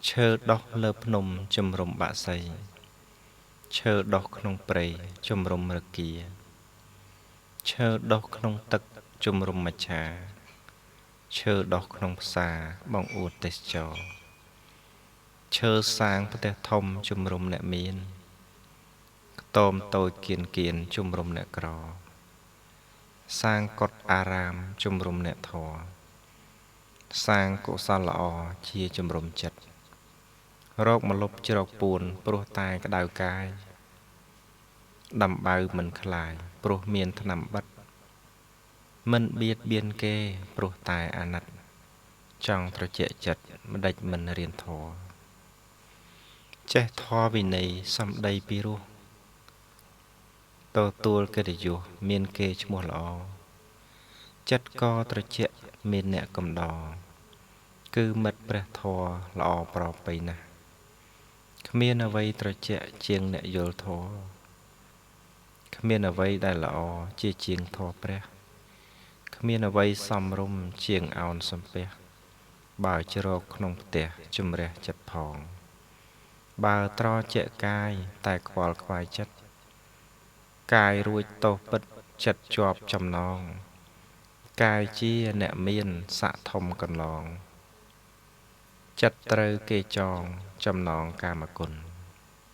ឈើដុះលើភ្នំជំរុំបាក់សីឈើដុះក្នុងព្រៃជំរុំរគាឈើដុះក្នុងទឹកជំរុំមច្ឆាឈើដុះក្នុងផ្សារបងអួតទេសចរឈើសាងផ្ទះធំជំរុំអ្នកមានខ្ទមតូចគៀនជំរុំអ្នកក្រសាងកុដិអារាមជំរុំអ្នកធម៌សាងកុសលល្អជាជំរុំចិត្តរកម្លប់ជ្រកពួនព្រោះតែក្តៅកាយដំបៅមិនខ្លាយព្រោះមានថ្នាំបិទមិនបៀតបៀនគេព្រោះតែអាណិតចង់ត្រជាក់ចិត្តម្ដេចមិនរៀនធម៌ចេះធម៌វិន័យសំដីពីរោះទទួលកិត្តិយសមានគេឈ្មោះល្អចិត្តក៏ត្រជាក់មានអ្នកកំដរគឺមិត្តព្រះធម៌ល្អប្រពៃណាស់គ្មានអ្វីត្រជាក់ជាងអ្នកយល់ធម៌គ្មានអ្វីដែលល្អជាជាងធម៌ព្រះគ្មានអ្វីសមរម្យជាងអោនសំពះបើជ្រកក្នុងផ្ទះជំរះចិត្តផងបើត្រជាក់កាយតែខ្វល់ខ្វាយចិត្តកាយរួចទោសពិតចិត្តជាប់ចំណងកាយជាអ្នកមានស័ក្តិធំកន្លងចិត្តត្រូវគេចងចំណងកាមគុណ